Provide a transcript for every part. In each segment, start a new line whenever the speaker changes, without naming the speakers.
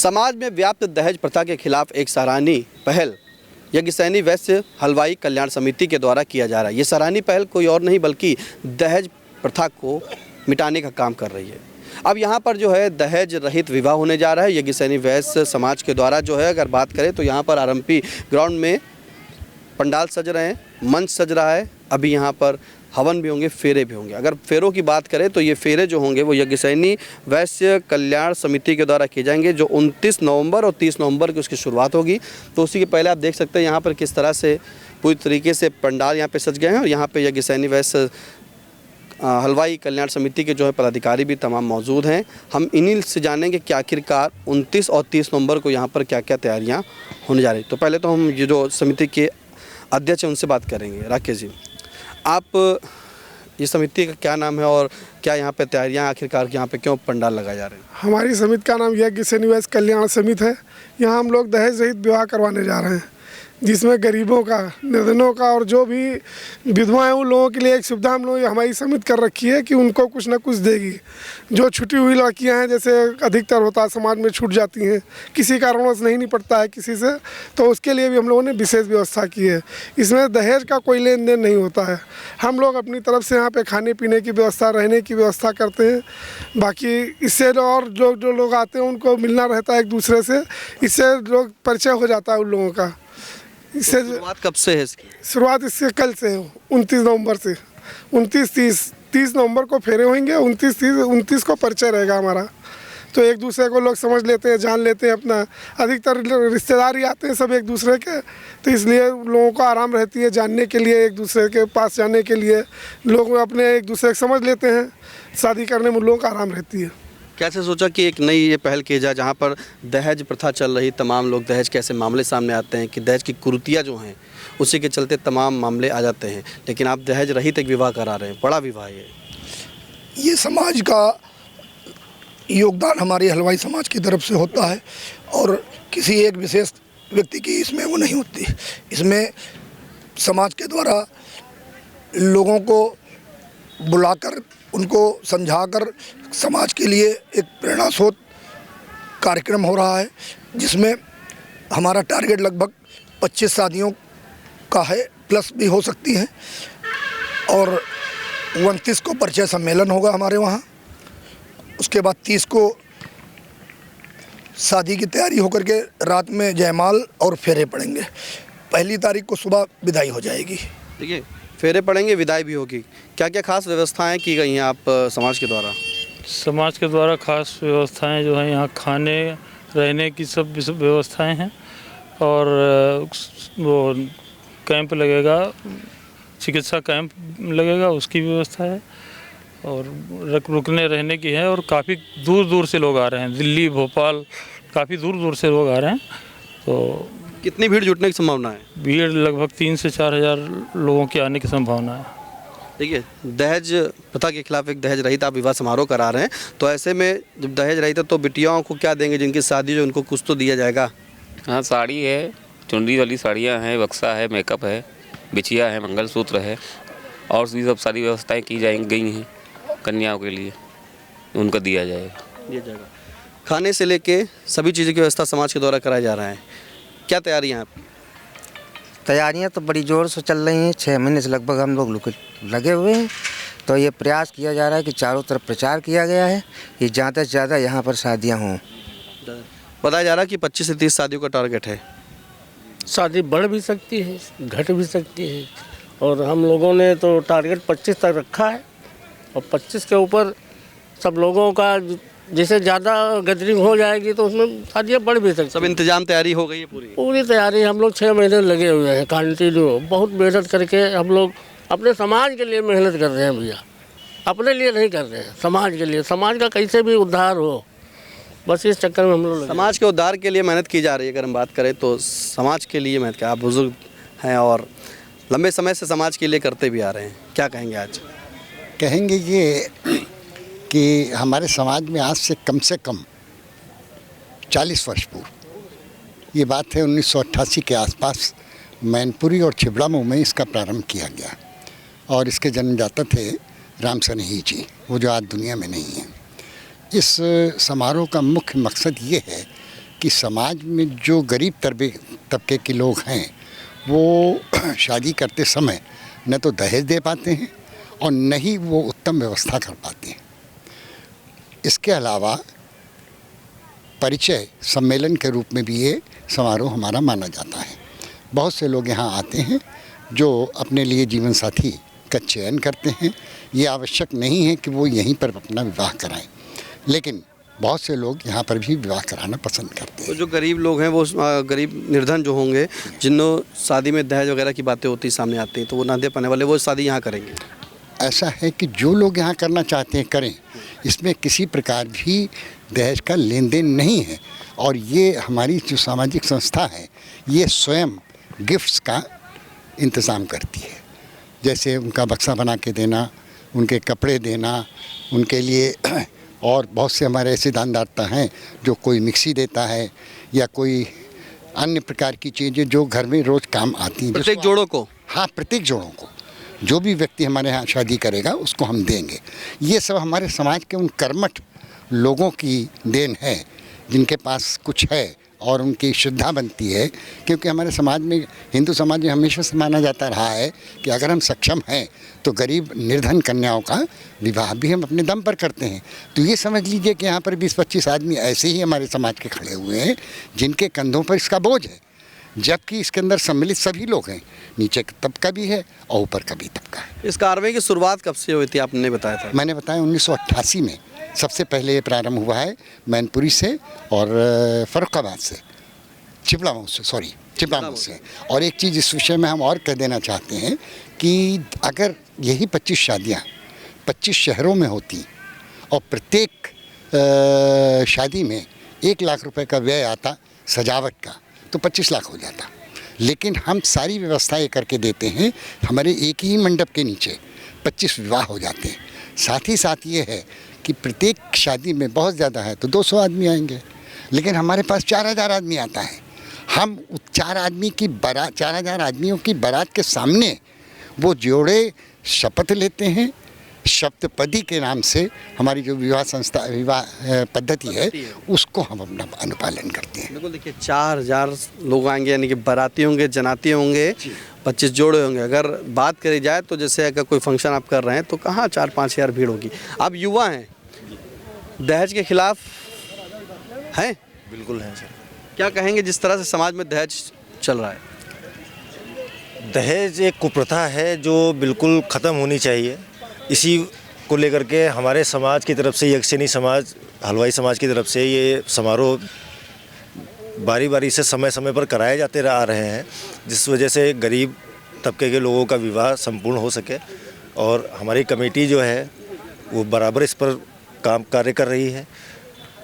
समाज में व्याप्त दहेज प्रथा के खिलाफ एक सराहनीय पहल यज्ञसैनी वैश्य हलवाई कल्याण समिति के द्वारा किया जा रहा है। ये सराहनीय पहल कोई और नहीं बल्कि दहेज प्रथा को मिटाने का काम कर रही है। अब यहाँ पर जो है दहेज रहित विवाह होने जा रहा है। यज्ञसैनी वैश्य समाज के द्वारा जो है अगर बात करें तो यहाँ पर आरएमपी ग्राउंड में पंडाल सज रहे हैं, मंच सज रहा है। अभी यहाँ पर हवन भी होंगे, फेरे भी होंगे। अगर फेरों की बात करें तो ये फेरे जो होंगे वो यज्ञसैनी वैश्य कल्याण समिति के द्वारा किए जाएंगे, जो 29 नवंबर और 30 नवंबर की उसकी शुरुआत होगी। तो उसी के पहले आप देख सकते हैं यहाँ पर किस तरह से पूरी तरीके से पंडाल यहाँ पे सज गए हैं और यहाँ पे यज्ञसैनी वैश्य हलवाई कल्याण समिति के जो है पदाधिकारी भी तमाम मौजूद हैं। हम इन्हीं से जानेंगे कि आखिरकार 29 और 30 नवंबर को यहाँ पर क्या क्या तैयारियाँ होने जा रही। तो पहले तो हम ये जो समिति के अध्यक्ष हैं उनसे बात करेंगे। राकेश जी, आप ये समिति का क्या नाम है और क्या यहाँ पे तैयारियाँ आखिरकार यहाँ पे क्यों पंडाल लगाए जा रहे हैं?
हमारी समिति का नाम यज्ञसैनी वैश्य कल्याण समिति है। यहाँ हम लोग दहेज रहित विवाह करवाने जा रहे हैं, जिसमें गरीबों का, निर्धनों का और जो भी विधवाएं उन लोगों के लिए एक सुविधा हम लोग हमारी समिति कर रखी है कि उनको कुछ ना कुछ देगी। जो छुटी हुई लड़कियां हैं, जैसे अधिकतर होता है समाज में छूट जाती हैं, किसी कारणवश नहीं निपटता है किसी से, तो उसके लिए भी हम लोगों ने विशेष व्यवस्था की है। इसमें दहेज का कोई लेन देन नहीं होता है। हम लोग अपनी तरफ से यहाँ पर खाने पीने की व्यवस्था, रहने की व्यवस्था करते हैं। बाकी इससे और जो लोग आते हैं उनको मिलना रहता है एक दूसरे से, इससे लोग परिचय हो जाता है उन लोगों का। इससे
शुरुआत कब से है इसकी?
शुरुआत इससे कल से हो, 29 नवंबर से। 29-30 नवंबर को फेरे होंगे, 29 को परिचय रहेगा हमारा। तो एक दूसरे को लोग समझ लेते हैं, जान लेते हैं अपना। अधिकतर रिश्तेदार ही आते हैं सब एक दूसरे के, तो इसलिए लोगों को आराम रहती है जानने के लिए, एक दूसरे के पास जाने के लिए। लोग अपने एक दूसरे को समझ लेते हैं, शादी करने में लोगों को आराम रहती है।
कैसे सोचा कि एक नई ये पहल की जाए जहाँ पर दहेज प्रथा चल रही, तमाम लोग दहेज के ऐसे मामले सामने आते हैं कि दहेज की कुरीतियाँ जो हैं उसी के चलते तमाम मामले आ जाते हैं, लेकिन आप दहेज रहित एक विवाह करा रहे हैं, बड़ा विवाह है
ये समाज का योगदान हमारे हलवाई समाज की तरफ से होता है और किसी एक विशेष व्यक्ति की इसमें वो नहीं होती। इसमें समाज के द्वारा लोगों को बुलाकर उनको समझाकर समाज के लिए एक प्रेरणास्रोत कार्यक्रम हो रहा है, जिसमें हमारा टारगेट लगभग 25 शादियों का है, प्लस भी हो सकती हैं। और 29 को परिचय सम्मेलन होगा हमारे वहाँ। उसके बाद 30 को शादी की तैयारी होकर के रात में जयमाल और फेरे पड़ेंगे। पहली तारीख को सुबह विदाई हो जाएगी।
देखिए, फेरे पड़ेंगे, विदाई भी होगी। क्या क्या खास व्यवस्थाएं की गई हैं आप समाज के द्वारा?
समाज के द्वारा खास व्यवस्थाएं जो हैं, यहाँ खाने रहने की सब व्यवस्थाएं हैं और वो कैंप लगेगा, चिकित्सा कैंप लगेगा, उसकी व्यवस्था है और रुकने रहने की है। और काफ़ी दूर दूर से लोग आ रहे हैं, दिल्ली, भोपाल, काफ़ी दूर दूर से लोग आ रहे हैं। तो
कितनी भीड़ जुटने की संभावना है?
भीड़ लगभग 3 से 4 हज़ार लोगों के आने की संभावना है।
देखिए, दहेज प्रथा के खिलाफ एक दहेज रहित आप विवाह समारोह करा रहे हैं, तो ऐसे में जब दहेज रहित है तो बिटियाओं को क्या देंगे? जिनकी शादी जो उनको कुछ तो दिया जाएगा।
हाँ, साड़ी है, चुनरी वाली साड़ियाँ हैं, बक्सा है, मेकअप है, बिछिया है, मंगलसूत्र है और भी सब सारी व्यवस्थाएँ की गई हैं कन्याओं के लिए, उनको दिया जाएगा।
खाने से लेके सभी चीज़ों की व्यवस्था समाज के द्वारा कराया जा रहा है। क्या तैयारियाँ हैं आपकी?
तैयारियां तो बड़ी ज़ोर से चल रही हैं। 6 महीने से लगभग हम लोग लगे हुए हैं। तो ये प्रयास किया जा रहा है कि चारों तरफ प्रचार किया गया है कि ज़्यादा से ज़्यादा यहाँ पर शादियाँ हों।
बताया जा रहा है कि 25 से 30 शादियों का टारगेट है।
शादी बढ़ भी सकती है, घट भी सकती है और हम लोगों ने तो टारगेट 25 तक रखा है और 25 के ऊपर सब लोगों का जैसे ज़्यादा गैदरिंग हो जाएगी तो उसमें शादियाँ बढ़ भी सकती।
सब इंतजाम तैयारी हो गई है
पूरी तैयारी। हम लोग 6 महीने लगे हुए हैं कंटिन्यू, बहुत मेहनत करके हम लोग अपने समाज के लिए मेहनत कर रहे हैं भैया, अपने लिए नहीं कर रहे हैं, समाज के लिए। समाज का कैसे भी उद्धार हो, बस इस चक्कर में हम लोग
समाज के उद्धार के लिए मेहनत की जा रही है। अगर हम बात करें तो समाज के लिए मेहनत, आप बुजुर्ग हैं और लंबे समय से समाज के लिए करते भी आ रहे हैं, क्या कहेंगे आज?
कहेंगे ये कि हमारे समाज में आज से कम 40 वर्ष पूर्व, ये बात है 1988 के आसपास, मैनपुरी और छिबरामऊ में इसका प्रारंभ किया गया और इसके जन्मदाता थे राम सनेही जी, वो जो आज दुनिया में नहीं है। इस समारोह का मुख्य मकसद ये है कि समाज में जो गरीब तबके के लोग हैं वो शादी करते समय न तो दहेज दे पाते हैं और न ही वो उत्तम व्यवस्था कर पाते हैं। इसके अलावा परिचय सम्मेलन के रूप में भी ये समारोह हमारा माना जाता है। बहुत से लोग यहाँ आते हैं जो अपने लिए जीवन साथी का चयन करते हैं। ये आवश्यक नहीं है कि वो यहीं पर अपना विवाह कराएं, लेकिन बहुत से लोग यहाँ पर भी विवाह कराना पसंद करते हैं।
तो जो गरीब लोग हैं वो गरीब निर्धन जो होंगे, जिन्हों शादी में दहेज वगैरह की बातें होती सामने आती हैं, तो वो ना दे पाने वाले वो शादी यहाँ करेंगे।
ऐसा है कि जो लोग यहाँ करना चाहते हैं करें, इसमें किसी प्रकार भी दहेज का लेन देन नहीं है। और ये हमारी जो सामाजिक संस्था है ये स्वयं गिफ्ट्स का इंतज़ाम करती है, जैसे उनका बक्सा बना के देना, उनके कपड़े देना, उनके लिए और बहुत से हमारे ऐसे दानदाता हैं जो कोई मिक्सी देता है या कोई अन्य प्रकार की चीज़ें जो घर में रोज़ काम आती हैं।
प्रत्येक जोड़ों को?
हाँ, प्रत्येक जोड़ों को। जो भी व्यक्ति हमारे यहाँ शादी करेगा उसको हम देंगे। ये सब हमारे समाज के उन कर्मठ लोगों की देन है जिनके पास कुछ है और उनकी श्रद्धा बनती है, क्योंकि हमारे समाज में, हिंदू समाज में हमेशा से माना जाता रहा है कि अगर हम सक्षम हैं तो गरीब निर्धन कन्याओं का विवाह भी हम अपने दम पर करते हैं। तो ये समझ लीजिए कि यहाँ पर 20-25 आदमी ऐसे ही हमारे समाज के खड़े हुए हैं जिनके कंधों पर इसका बोझ है, जबकि इसके अंदर सम्मिलित सभी लोग हैं, नीचे का तबका भी है और ऊपर का भी तबका है।
इस कार्रवाई की शुरुआत कब से हुई थी, आपने बताया था?
मैंने बताया 1988 में सबसे पहले ये प्रारंभ हुआ है मैनपुरी से और फर्रुखाबाद से, चिपलामऊ से। और एक चीज़ इस विषय में हम और कह देना चाहते हैं कि अगर यही 25 शादियाँ 25 शहरों में होती और प्रत्येक शादी में 1 लाख रुपए का व्यय आता सजावट का, तो 25 लाख हो जाता। लेकिन हम सारी व्यवस्थाएं करके देते हैं, हमारे एक ही मंडप के नीचे 25 विवाह हो जाते हैं। साथ ही साथ ये है कि प्रत्येक शादी में बहुत ज़्यादा है तो 200 आदमी आएंगे, लेकिन हमारे पास 4000 आदमी आता है। हम 4 आदमियों की बारात के सामने वो जोड़े शपथ लेते हैं। शब्दपदी के नाम से हमारी जो विवाह पद्धति है उसको हम अपना अनुपालन करते हैं।
बिल्कुल, देखिए 4000 लोग आएंगे, यानी कि बाराती होंगे, जनाती होंगे, 25 जोड़े होंगे। अगर बात करी जाए तो जैसे अगर कोई फंक्शन आप कर रहे हैं तो कहाँ 4-5 हज़ार भीड़ होगी। आप युवा हैं, दहेज के खिलाफ हैं?
बिल्कुल हैं सर।
क्या कहेंगे जिस तरह से समाज में दहेज चल रहा है?
दहेज एक कुप्रथा है जो बिल्कुल ख़त्म होनी चाहिए। इसी को लेकर के हमारे समाज की तरफ से, यक्षिणी समाज, हलवाई समाज की तरफ से ये समारोह बारी बारी से समय समय पर कराए जाते आ रहे हैं, जिस वजह से गरीब तबके के लोगों का विवाह संपूर्ण हो सके। और हमारी कमेटी जो है वो बराबर इस पर कार्य कर रही है।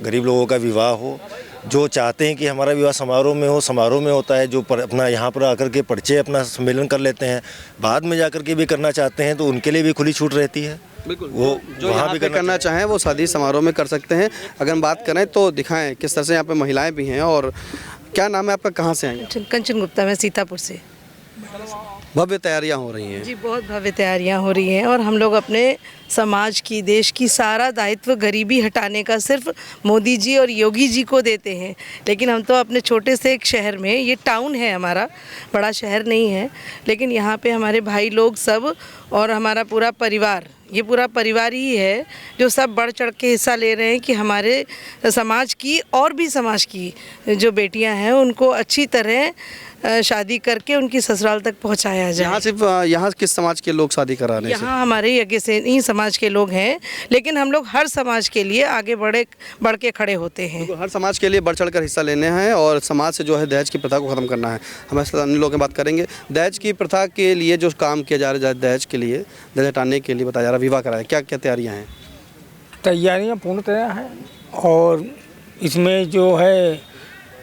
गरीब लोगों का विवाह हो, जो चाहते हैं कि हमारा विवाह समारोह में हो, समारोह में होता है। जो अपना यहाँ पर आकर के परिचय अपना सम्मेलन कर लेते हैं, बाद में जाकर के भी करना चाहते हैं तो उनके लिए भी खुली छूट रहती है।
बिल्कुल,
वो
जो यहाँ पे करना चाहें वो शादी समारोह में कर सकते हैं। अगर हम बात करें तो दिखाएं किस तरह से यहाँ पे महिलाएं भी हैं। और क्या नाम है आपका, कहाँ से आएंगे?
कंचन गुप्ता, मैं सीतापुर से।
भव्य तैयारियां हो रही हैं
जी, बहुत भव्य तैयारियां हो रही हैं। और हम लोग अपने समाज की, देश की सारा दायित्व गरीबी हटाने का सिर्फ मोदी जी और योगी जी को देते हैं। लेकिन हम तो अपने छोटे से एक शहर में, ये टाउन है हमारा, बड़ा शहर नहीं है, लेकिन यहाँ पे हमारे भाई लोग सब और हमारा पूरा परिवार, ये पूरा परिवार ही है जो सब बढ़ चढ़ के हिस्सा ले रहे हैं कि हमारे समाज की और भी समाज की जो बेटियां हैं उनको अच्छी तरह शादी करके उनकी ससुराल तक पहुंचाया जाए।
यहाँ सिर्फ यहाँ किस समाज के लोग शादी करा रहे हैं?
यहाँ हमारे यज्ञसेनी समाज के लोग हैं, लेकिन हम लोग हर समाज के लिए आगे बढ़ के खड़े होते हैं।
हर समाज के लिए बढ़ चढ़ कर हिस्सा लेने हैं और समाज से जो है दहेज की प्रथा को ख़त्म करना है। हम ऐसे अन्य लोगों की बात करेंगे। दहेज की प्रथा के लिए जो काम किया जा रहा है, दहेज के लिए, दहेज हटाने के लिए बताया जा रहा है, विवाह कराया, क्या क्या तैयारियाँ हैं?
तैयारियाँ पूर्णतया हैं और इसमें जो है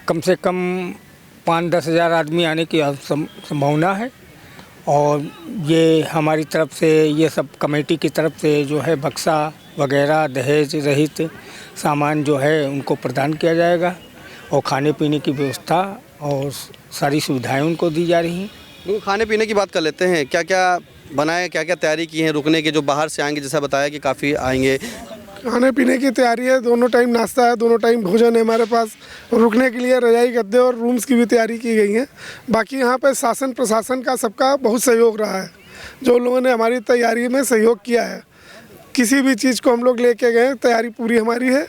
कम से कम 5-10 हज़ार आदमी आने की संभावना है। और ये हमारी तरफ से, ये सब कमेटी की तरफ से जो है बक्सा वगैरह दहेज रहित सामान जो है उनको प्रदान किया जाएगा और खाने पीने की व्यवस्था और सारी सुविधाएं उनको दी जा रही हैं।
तो खाने पीने की बात कर लेते हैं, क्या क्या बनाए, क्या क्या तैयारी की है रुकने के, जो बाहर से आएंगे, जैसा बताया कि काफ़ी आएंगे,
खाने पीने की तैयारी है, दोनों टाइम नाश्ता है, दोनों टाइम भोजन है हमारे पास। रुकने के लिए रजाई गद्दे और रूम्स की भी तैयारी की गई है। बाकी यहाँ पे शासन प्रशासन का सबका बहुत सहयोग रहा है, जो लोगों ने हमारी तैयारी में सहयोग किया है। किसी भी चीज़ को हम लोग लेके गए, तैयारी पूरी हमारी है।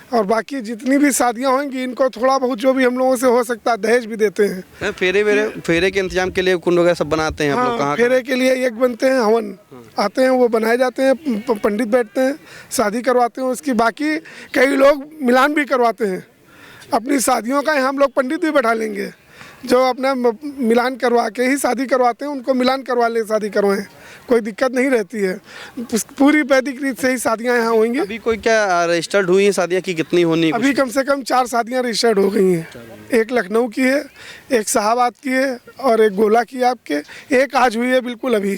और बाकी जितनी भी शादियाँ होंगी इनको थोड़ा बहुत जो भी हम लोगों से हो सकता है दहेज भी देते हैं।
फेरे के इंतजाम के लिए कुंड वगैरह सब बनाते हैं आप लोग?
हाँ, फेरे के लिए एक बनते हैं, हवन आते हैं, वो बनाए जाते हैं, पंडित बैठते हैं, शादी करवाते हैं उसकी। बाकी कई लोग मिलान भी करवाते हैं अपनी शादियों का। हम लोग पंडित भी बैठा लेंगे जो अपना मिलान करवा के ही शादी करवाते हैं, उनको मिलान करवा ले शादी करवाएं, कोई दिक्कत नहीं रहती है। पूरी वैदिक रीत से ही शादियां यहाँ होंगी।
अभी कोई क्या रजिस्टर्ड हुई हैं शादियाँ की कितनी होनी?
अभी कम से कम 4 शादियां रजिस्टर्ड हो गई हैं। एक लखनऊ की है, एक शाहबाद की है और एक गोला की है आपके, एक आज हुई है बिल्कुल अभी।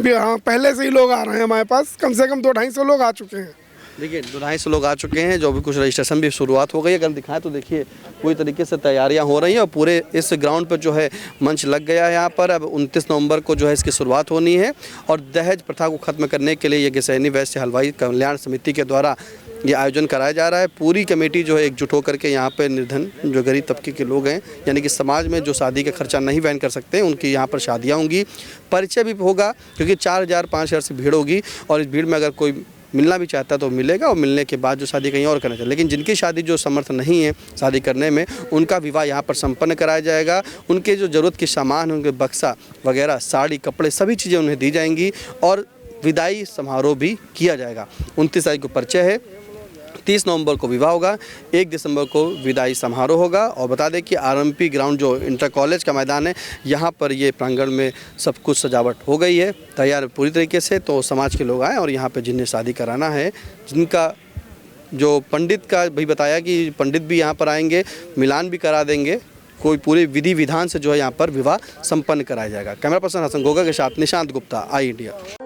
हाँ, पहले से ही लोग आ रहे हैं हमारे पास, कम से कम 200-250 लोग आ चुके हैं।
देखिए 250 लोग आ चुके हैं, जो भी कुछ रजिस्ट्रेशन भी शुरुआत हो गई है। अगर दिखाएं तो देखिए पूरी तरीके से तैयारियां हो रही हैं और पूरे इस ग्राउंड पर जो है मंच लग गया है। यहाँ पर अब 29 नवंबर को जो है इसकी शुरुआत होनी है और दहेज प्रथा को ख़त्म करने के लिए यज्ञसैनी वैश्य हलवाई कल्याण समिति के द्वारा ये आयोजन कराया जा रहा है। पूरी कमेटी जो है एकजुट होकर के यहाँ पर निर्धन जो गरीब तबके के लोग हैं, यानी कि समाज में जो शादी का खर्चा नहीं वहन कर सकते, उनकी यहाँ पर शादियाँ होंगी। परिचय भी होगा क्योंकि 4000-5000 से भीड़ होगी और इस भीड़ में अगर कोई मिलना भी चाहता है तो मिलेगा और मिलने के बाद जो शादी कहीं और करना चाहिए। लेकिन जिनकी शादी जो समर्थ नहीं है शादी करने में, उनका विवाह यहाँ पर संपन्न कराया जाएगा। उनके जो ज़रूरत के सामान, उनके बक्सा वगैरह, साड़ी, कपड़े, सभी चीज़ें उन्हें दी जाएंगी और विदाई समारोह भी किया जाएगा। 29 तारीख को परिचय है, 30 नवंबर को विवाह होगा, 1 दिसंबर को विदाई समारोह होगा। और बता दें कि आरएमपी ग्राउंड जो इंटर कॉलेज का मैदान है, यहाँ पर ये प्रांगण में सब कुछ सजावट हो गई है, तैयार पूरी तरीके से। तो समाज के लोग आएँ और यहाँ पे जिन्हें शादी कराना है, जिनका जो पंडित का भी बताया कि पंडित भी यहाँ पर आएंगे, मिलान भी करा देंगे, कोई पूरे विधि विधान से जो है यहाँ पर विवाह संपन्न कराया जाएगा। कैमरा पर्सन हसन गोगा के साथ निशांत गुप्ता, आई इंडिया।